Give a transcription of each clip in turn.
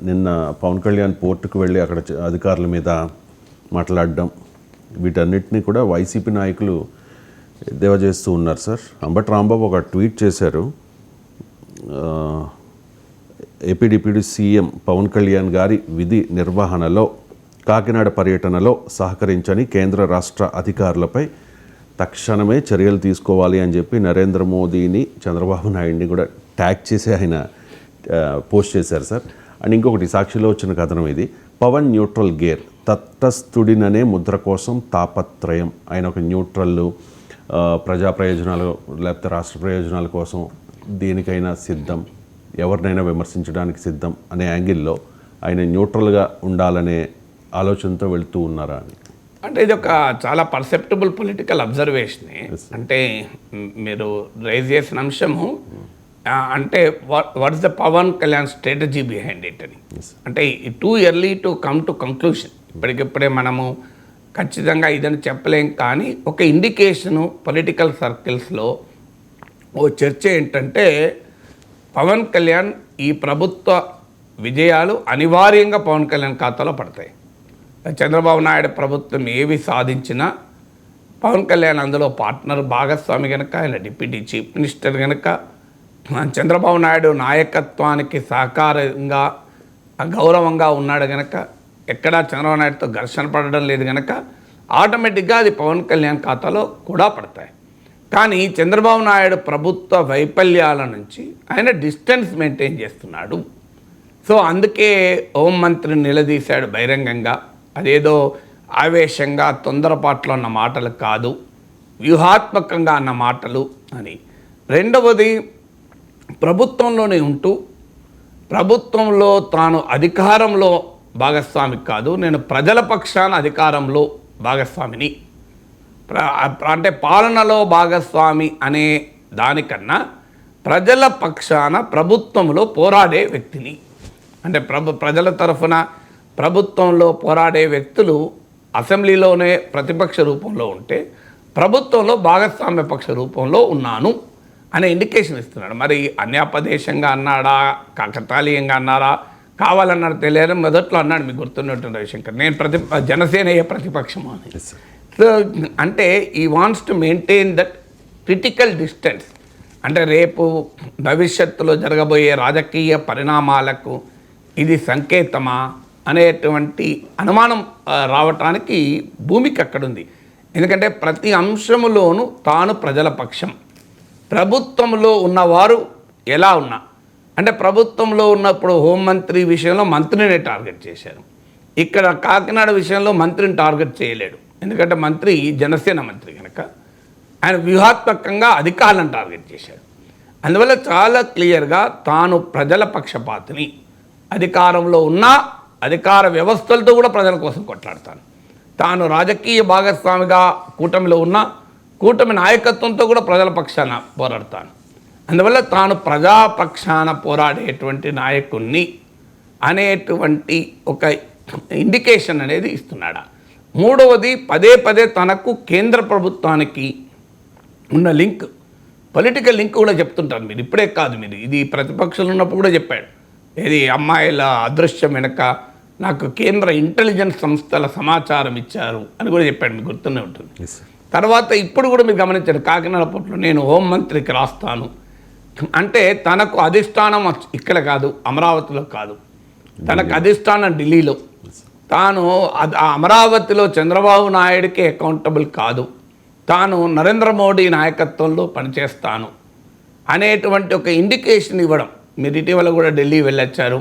నిన్న పవన్ కళ్యాణ్ పోర్టుకు వెళ్ళి అక్కడ అధికారుల మీద మాట్లాడడం వీటన్నిటిని కూడా వైసీపీ నాయకులు ఎద్దేవా చేస్తూ ఉన్నారు సార్. అంబటి రాంబాబు ఒక ట్వీట్ చేశారు. AP deputy CM Pawan Kalyan గారి విధి నిర్వహణలో కాకినాడ పర్యటనలో సహకరించని కేంద్ర రాష్ట్ర అధికారులపై తక్షణమే చర్యలు తీసుకోవాలి అని చెప్పి నరేంద్ర మోదీని, చంద్రబాబు నాయుడిని కూడా ట్యాగ్ చేసి ఆయన పోస్ట్ చేశారు సార్. అండ్ ఇంకొకటి సాక్షిలో వచ్చిన కథనం ఇది. పవన్ న్యూట్రల్ గేర్, తటస్థుడిననే ముద్ర కోసం తాపత్రయం. ఆయన ఒక న్యూట్రల్, ప్రజా ప్రయోజనాలు లేకపోతే రాష్ట్ర ప్రయోజనాల కోసం దేనికైనా సిద్ధం, ఎవరినైనా విమర్శించడానికి సిద్ధం అనే యాంగిల్లో ఆయన న్యూట్రల్గా ఉండాలనే ఆలోచనతో వెళ్తూ ఉన్నారా అని. అంటే ఇది ఒక చాలా పర్సెప్టబుల్ పొలిటికల్ అబ్జర్వేషనే. అంటే మీరు రైజ్ చేసిన అంశము అంటే what's the Pawan Kalyan strategy behind it అని. అంటే too early to come to conclusion. ఇప్పటికిప్పుడే మనము ఖచ్చితంగా ఇదని చెప్పలేం, కానీ ఒక ఇండికేషను పొలిటికల్ సర్కిల్స్లో ఓ చర్చ ఏంటంటే పవన్ కళ్యాణ్ ఈ ప్రభుత్వ విజయాలు అనివార్యంగా పవన్ కళ్యాణ్ ఖాతాలో పడతాయి. చంద్రబాబు నాయుడు ప్రభుత్వం ఏవి సాధించినా పవన్ కళ్యాణ్ అందులో పార్ట్నర్, భాగస్వామి కనుక, ఆయన డిప్యూటీ చీఫ్ మినిస్టర్ కనుక, చంద్రబాబు నాయుడు నాయకత్వానికి సహకారంగా గౌరవంగా ఉన్నాడు కనుక, ఎక్కడా చంద్రబాబు నాయుడుతో ఘర్షణ పడడం లేదు కనుక ఆటోమేటిక్గా అది పవన్ కళ్యాణ్ ఖాతాలో కూడా పడతాయి. కానీ చంద్రబాబు నాయుడు ప్రభుత్వ వైఫల్యాల నుంచి ఆయన డిస్టెన్స్ మెయింటైన్ చేస్తున్నాడు. సో అందుకే హోంమంత్రిని నిలదీశాడు బహిరంగంగా. అదేదో ఆవేశంగా తొందరపాట్లో అన్న మాటలు కాదు, వ్యూహాత్మకంగా అన్న మాటలు అని. రెండవది, ప్రభుత్వంలోనే ఉంటూ ప్రభుత్వంలో తాను అధికారంలో భాగస్వామి కాదు, నేను ప్రజల పక్షాన అధికారంలో భాగస్వామిని, అంటే పాలనలో భాగస్వామి అనే దానికన్నా ప్రజల పక్షాన ప్రభుత్వంలో పోరాడే వ్యక్తిని. అంటే ప్రజల తరఫున ప్రభుత్వంలో పోరాడే వ్యక్తులు అసెంబ్లీలోనే ప్రతిపక్ష రూపంలో ఉంటే ప్రభుత్వంలో భాగస్వామ్య పక్ష రూపంలో ఉన్నాను అనే ఇండికేషన్ ఇస్తున్నాడు. మరి అన్యాపదేశంగా అన్నాడా, కాకతాళీయంగా అన్నారా, కావాలన్నాడు తెలియదు. మొదట్లో అన్నాడు, మీకు గుర్తున్నట్టు రవిశంకర్, నేను జనసేన ఏ ప్రతిపక్షమా అని. సో అంటే ఈ wants to maintain that critical distance. అంటే రేపు భవిష్యత్తులో జరగబోయే రాజకీయ పరిణామాలకు ఇది సంకేతమా అనేటువంటి అనుమానం రావటానికి భూమికి అక్కడుంది. ఎందుకంటే ప్రతి అంశములోనూ తాను ప్రజల పక్షం. ప్రభుత్వంలో ఉన్నవారు ఎలా ఉన్నా, అంటే ప్రభుత్వంలో ఉన్నప్పుడు హోంమంత్రి విషయంలో మంత్రిని టార్గెట్ చేశారు. ఇక్కడ కాకినాడ విషయంలో మంత్రిని టార్గెట్ చేయలేడు, ఎందుకంటే మంత్రి జనసేన మంత్రి కనుక ఆయన వ్యూహాత్మకంగా అధికారులను టార్గెట్ చేశాడు. అందువల్ల చాలా క్లియర్గా తాను ప్రజల పక్షపాతిని, అధికారంలో ఉన్న అధికార వ్యవస్థలతో కూడా ప్రజల కోసం కొట్లాడతాను, తాను రాజకీయ భాగస్వామిగా కూటమిలో ఉన్న కూటమి నాయకత్వంతో కూడా ప్రజల పక్షాన పోరాడతాను, అందువల్ల తాను ప్రజాపక్షాన పోరాడేటువంటి నాయకుణ్ణి అనేటువంటి ఒక ఇండికేషన్ అనేది ఇస్తున్నాడు. మూడవది, పదే పదే తనకు కేంద్ర ప్రభుత్వానికి ఉన్న లింక్, పొలిటికల్ లింక్ కూడా చెప్తుంటారు. మీరు ఇప్పుడే కాదు, మీరు ఇది ప్రతిపక్షంలో ఉన్నప్పుడు కూడా చెప్పాడు. ఇది అమ్మాయిల అదృశ్యం వెనక నాకు కేంద్ర ఇంటెలిజెన్స్ సంస్థల సమాచారం ఇచ్చారు అని కూడా చెప్పాడు, మీకు గుర్తునే ఉంటుంది. తర్వాత ఇప్పుడు కూడా మీరు గమనించారు, కాకినాడ పోర్టులో నేను హోంమంత్రికి రాస్తాను అంటే తనకు అధిష్టానం ఇక్కడ కాదు, అమరావతిలో కాదు, తనకు అధిష్టానం ఢిల్లీలో. తాను అమరావతిలో చంద్రబాబు నాయుడికి అకౌంటబుల్ కాదు, తాను నరేంద్ర మోడీ నాయకత్వంలో పనిచేస్తాను అనేటువంటి ఒక ఇండికేషన్ ఇవ్వడం. మీరు ఇటీవల కూడా ఢిల్లీ వెళ్ళొచ్చారు.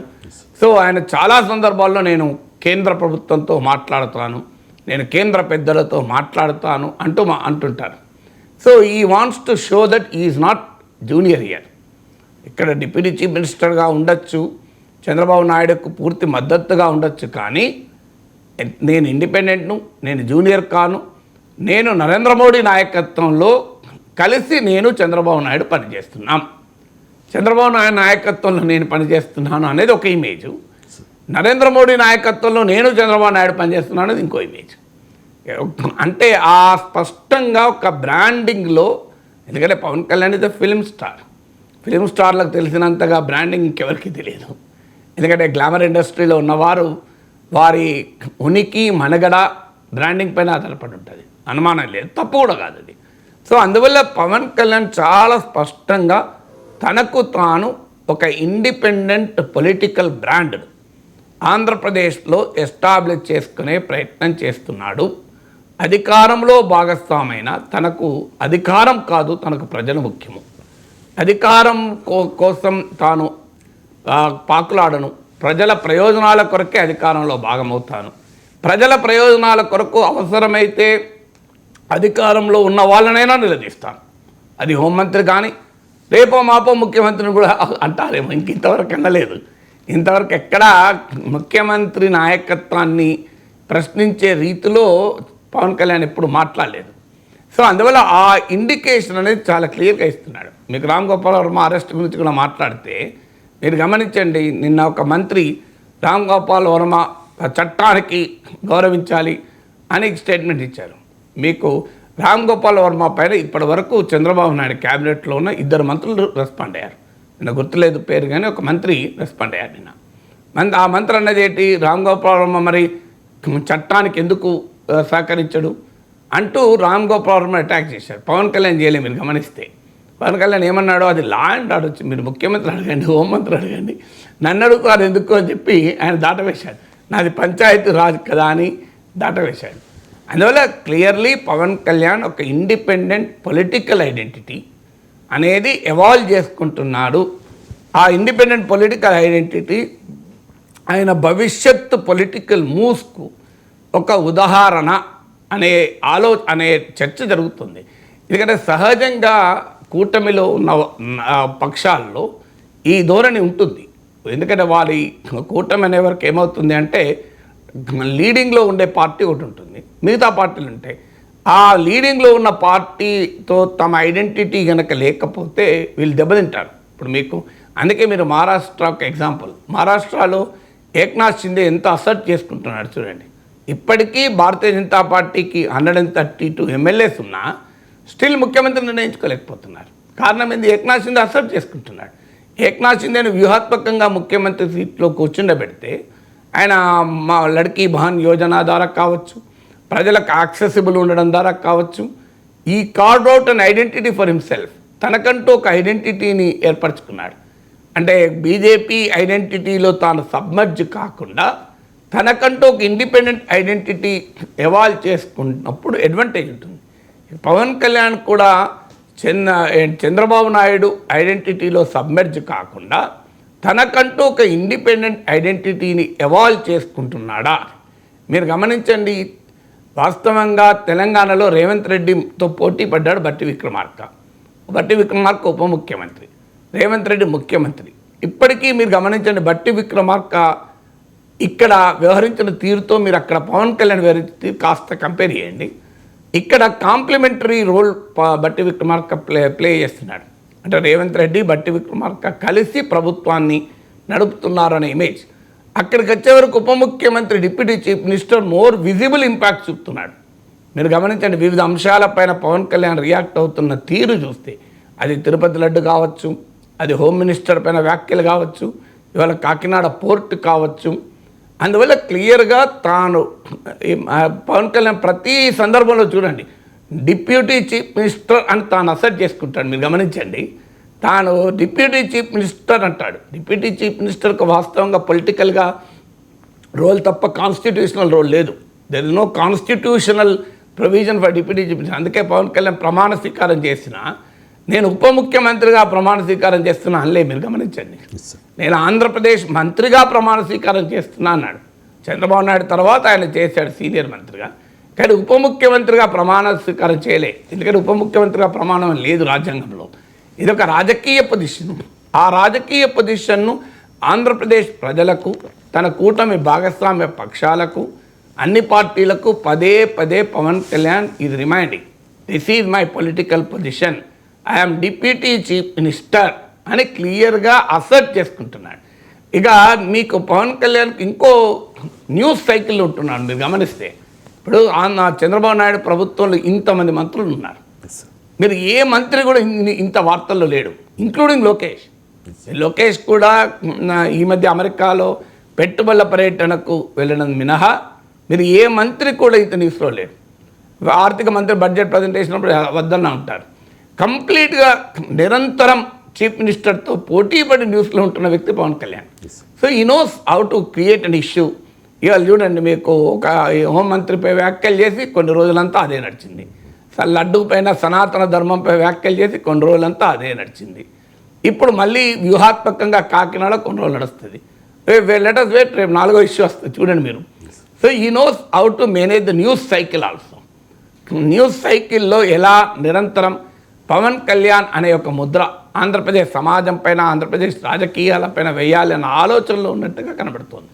సో ఆయన చాలా సందర్భాల్లో నేను కేంద్ర ప్రభుత్వంతో మాట్లాడుతాను, నేను కేంద్ర పెద్దలతో మాట్లాడుతాను అంటుంటారు. సో ఈ wants to show that is not junior year. ఇక్కడ డిప్యూటీ చీఫ్ మినిస్టర్గా ఉండొచ్చు, చంద్రబాబు నాయుడుకు పూర్తి మద్దతుగా ఉండొచ్చు, కానీ నేను ఇండిపెండెంట్ను, నేను జూనియర్ కాను, నేను నరేంద్ర మోడీ నాయకత్వంలో కలిసి నేను చంద్రబాబు నాయుడు పనిచేస్తున్నాం, చంద్రబాబు నాయుడు నాయకత్వంలో నేను పనిచేస్తున్నాను అనేది ఒక ఇమేజు, నరేంద్ర మోడీ నాయకత్వంలో నేను చంద్రబాబు నాయుడు పనిచేస్తున్నాను అనేది ఇంకో ఇమేజ్. అంటే ఆ స్పష్టంగా ఒక బ్రాండింగ్లో, ఎందుకంటే Pawan Kalyan is the film స్టార్లకు తెలిసినంతగా బ్రాండింగ్ ఇంకెవరికి తెలియదు. ఎందుకంటే గ్లామర్ ఇండస్ట్రీలో ఉన్నవారు వారి ఉనికి మనుగడ బ్రాండింగ్ పైన ఆధారపడి ఉంటుంది, అనుమానం లేదు, తప్పు కూడా కాదు అది. సో అందువల్ల పవన్ కళ్యాణ్ చాలా స్పష్టంగా తనకు తాను ఒక ఇండిపెండెంట్ పొలిటికల్ బ్రాండ్ ఆంధ్రప్రదేశ్లో ఎస్టాబ్లిష్ చేసుకునే ప్రయత్నం చేస్తున్నాడు. అధికారంలో భాగస్వామైన తనకు అధికారం కాదు, తనకు ప్రజలు ముఖ్యము. అధికారం కోసం తాను పాకులాడను, ప్రజల ప్రయోజనాల కొరకే అధికారంలో భాగమవుతాను, ప్రజల ప్రయోజనాల కొరకు అవసరమైతే అధికారంలో ఉన్న వాళ్ళనైనా నిలదీస్తాను. అది హోంమంత్రి కానీ రేపో మాపో ముఖ్యమంత్రిని కూడా అంటారేమో, ఇంతవరకు అనలేదు. ఇంతవరకు ఎక్కడా ముఖ్యమంత్రి నాయకత్వాన్ని ప్రశ్నించే రీతిలో పవన్ కళ్యాణ్ ఎప్పుడు మాట్లాడలేదు. సో అందువల్ల ఆ ఇండికేషన్ అనేది చాలా క్లియర్గా ఇస్తున్నాడు. మీకు రామ్ గోపాల్ వర్మ అరెస్ట్ గురించి కూడా మాట్లాడితే మీరు గమనించండి, నిన్న ఒక మంత్రి రామ్ గోపాల్ వర్మ చట్టానికి గౌరవించాలి అని స్టేట్మెంట్ ఇచ్చారు. మీకు రామ్ గోపాల్ వర్మ పైన ఇప్పటి వరకు చంద్రబాబు నాయుడు క్యాబినెట్లో ఉన్న 2 మంత్రులు రెస్పాండ్ అయ్యారు. నిన్న గుర్తులేదు పేరు, కానీ ఒక మంత్రి రెస్పాండ్ అయ్యారు నిన్న. ఆ మంత్రి అన్నది ఏంటి, రామ్ గోపాల్ వర్మ మరి చట్టానికి ఎందుకు సహకరించడు అంటూ రామ్ గోపాల్ వర్మ అటాక్ చేశారు. పవన్ కళ్యాణ్ చేయలేదు. మీరు గమనిస్తే పవన్ కళ్యాణ్ ఏమన్నాడో, అది లా అండ్ ఆర్డర్ వచ్చి మీరు ముఖ్యమంత్రి అడగండి, హోంమంత్రి అడగండి, నన్ను అడుగుతారు ఎందుకు అని చెప్పి ఆయన దాటవేశాడు. నాది పంచాయతీ రాజ్ కదా అని దాటవేశాడు. అందువల్ల క్లియర్లీ పవన్ కళ్యాణ్ ఒక ఇండిపెండెంట్ పొలిటికల్ ఐడెంటిటీ అనేది ఎవాల్వ్ చేసుకుంటున్నాడు. ఆ ఇండిపెండెంట్ పొలిటికల్ ఐడెంటిటీ ఆయన భవిష్యత్తు పొలిటికల్ మూవ్స్కు ఒక ఉదాహరణ అనే చర్చ జరుగుతుంది. ఎందుకంటే సహజంగా కూటమిలో ఉన్న పక్షాల్లో ఈ ధోరణి ఉంటుంది. ఎందుకంటే వారి కూటమి అనే వరకు ఏమవుతుంది అంటే లీడింగ్లో ఉండే పార్టీ ఒకటి ఉంటుంది, మిగతా పార్టీలు ఉంటాయి. ఆ లీడింగ్లో ఉన్న పార్టీతో తమ ఐడెంటిటీ కనుక లేకపోతే వీళ్ళు దెబ్బతింటారు. ఇప్పుడు మీకు అందుకే మీరు మహారాష్ట్ర ఒక ఎగ్జాంపుల్, మహారాష్ట్రలో ఏక్నాథ్ షిండే ఎంత అసర్ట్ చేసుకుంటున్నాడు చూడండి. ఇప్పటికీ భారతీయ జనతా పార్టీకి 132 ఎమ్మెల్యేస్ ఉన్నా స్టిల్ ముఖ్యమంత్రి నిర్ణయించుకోలేకపోతున్నారు. కారణం ఏంది, ఏక్నాథ్ షిండే అసర్ట్ చేసుకుంటున్నాడు. ఏక్నాథ్ షిండేను వ్యూహాత్మకంగా ముఖ్యమంత్రి సీట్లో కూర్చుండబెడితే ఆయన మా లడ్కీ బహన్ యోజన ద్వారా కావచ్చు, ప్రజలకు యాక్సెసిబుల్ ఉండడం ద్వారా కావచ్చు, ఈ card out an identity for himself, తనకంటూ ఒక ఐడెంటిటీని ఏర్పరచుకున్నాడు. అంటే బీజేపీ ఐడెంటిటీలో తాను సబ్మర్జ్ కాకుండా తనకంటూ ఒక ఇండిపెండెంట్ ఐడెంటిటీ ఎవాల్వ్ చేసుకున్నప్పుడు అడ్వాంటేజ్ ఉంటుంది. పవన్ కళ్యాణ్ కూడా చంద్రబాబు నాయుడు ఐడెంటిటీలో సబ్మెర్జ్ కాకుండా తనకంటూ ఒక ఇండిపెండెంట్ ఐడెంటిటీని ఎవాల్వ్ చేసుకుంటున్నాడా? మీరు గమనించండి, వాస్తవంగా తెలంగాణలో రేవంత్ రెడ్డితో పోటీ పడ్డాడు బట్టి విక్రమార్క. బట్టి విక్రమార్క ఉప ముఖ్యమంత్రి, రేవంత్ రెడ్డి ముఖ్యమంత్రి. ఇప్పటికీ మీరు గమనించండి, బట్టి విక్రమార్క ఇక్కడ వ్యవహరించిన తీరుతో మీరు అక్కడ పవన్ కళ్యాణ్ వ్యవహరించిన తీరు కాస్త కంపేర్ చేయండి. ఇక్కడ కాంప్లిమెంటరీ రోల్ బట్టి విక్రమార్క ప్లే చేస్తున్నాడు. అంటే రేవంత్ రెడ్డి బట్టి విక్రమార్క కలిసి ప్రభుత్వాన్ని నడుపుతున్నారనే ఇమేజ్. అక్కడికి వచ్చే వరకు ఉప ముఖ్యమంత్రి deputy chief minister more visible impact చూపుతున్నాడు. మీరు గమనించండి, వివిధ అంశాలపైన పవన్ కళ్యాణ్ రియాక్ట్ అవుతున్న తీరు చూస్తే, అది తిరుపతి లడ్డు కావచ్చు, అది హోమ్ మినిస్టర్ పైన వ్యాఖ్యలు కావచ్చు, ఇవాళ కాకినాడ పోర్ట్ కావచ్చు. అందువల్ల క్లియర్గా తాను పవన్ కళ్యాణ్ ప్రతి సందర్భంలో చూడండి డిప్యూటీ చీఫ్ మినిస్టర్ అని తాను అసెట్ చేసుకుంటాడు. మీరు గమనించండి, తాను డిప్యూటీ చీఫ్ మినిస్టర్ అంటాడు. డిప్యూటీ చీఫ్ మినిస్టర్కి వాస్తవంగా పొలిటికల్గా రోల్ తప్ప కాన్స్టిట్యూషనల్ రోల్ లేదు. There is no constitutional provision for deputy chief minister. అందుకే పవన్ కళ్యాణ్ ప్రమాణ స్వీకారం చేసిన నేను ఉప ముఖ్యమంత్రిగా ప్రమాణ స్వీకారం చేస్తున్నా అనలే. మీరు గమనించండి, నేను ఆంధ్రప్రదేశ్ మంత్రిగా ప్రమాణ స్వీకారం చేస్తున్నా అన్నాడు. చంద్రబాబు నాయుడు తర్వాత ఆయన చేశాడు సీనియర్ మంత్రిగా, కానీ ఉప ముఖ్యమంత్రిగా ప్రమాణ స్వీకారం చేయలే. ఎందుకంటే ఉప ముఖ్యమంత్రిగా ప్రమాణం లేదు రాజ్యాంగంలో. ఇదొక రాజకీయ పొజిషన్. ఆ రాజకీయ పొజిషన్ను ఆంధ్రప్రదేశ్ ప్రజలకు, తన కూటమి భాగస్వామ్య పక్షాలకు, అన్ని పార్టీలకు పదే పదే Pawan Kalyan is reminding, this is my political position, I'm deputy chief minister అని క్లియర్గా అసర్ట్ చేసుకుంటున్నాడు. ఇక మీకు పవన్ కళ్యాణ్కి ఇంకో న్యూస్ సైకిల్ ఉంటున్నాడు. మీరు గమనిస్తే ఇప్పుడు చంద్రబాబు నాయుడు ప్రభుత్వంలో ఇంతమంది మంత్రులు ఉన్నారు. మీరు ఏ మంత్రి కూడా ఇంత వార్తల్లో లేడు, ఇంక్లూడింగ్ లోకేష్. లోకేష్ కూడా ఈ మధ్య అమెరికాలో పెట్టుబడుల పర్యటనకు వెళ్ళడం మినహా మీరు ఏ మంత్రి కూడా ఇతను న్యూస్లో లేడు. ఆర్థిక మంత్రి బడ్జెట్ ప్రజెంటేషన్ అప్పుడు వద్దన్న ఉంటారు. కంప్లీట్గా నిరంతరం చీఫ్ మినిస్టర్తో పోటీపడి న్యూస్లో ఉంటున్న వ్యక్తి పవన్ కళ్యాణ్. సో ఈ knows how to create an issue. ఇవాళ చూడండి, మీకు ఒక హోంమంత్రిపై వ్యాఖ్యలు చేసి కొన్ని రోజులంతా అదే నడిచింది. లడ్డు పైన సనాతన ధర్మంపై వ్యాఖ్యలు చేసి కొన్ని రోజులంతా అదే నడిచింది. ఇప్పుడు మళ్ళీ వ్యూహాత్మకంగా కాకినాడ కొన్ని రోజులు నడుస్తుంది. లెట్ us wait, రేపు 4వ ఇష్యూ వస్తుంది చూడండి మీరు. సో ఈ knows how to manage the news cycle also. News సైకిల్లో ఎలా నిరంతరం పవన్ కళ్యాణ్ అనే ఒక ముద్ర ఆంధ్రప్రదేశ్ సమాజం పైన, ఆంధ్రప్రదేశ్ రాజకీయాలపైన వేయాలి అన్న ఆలోచనలో ఉన్నట్టుగా కనబడుతోంది.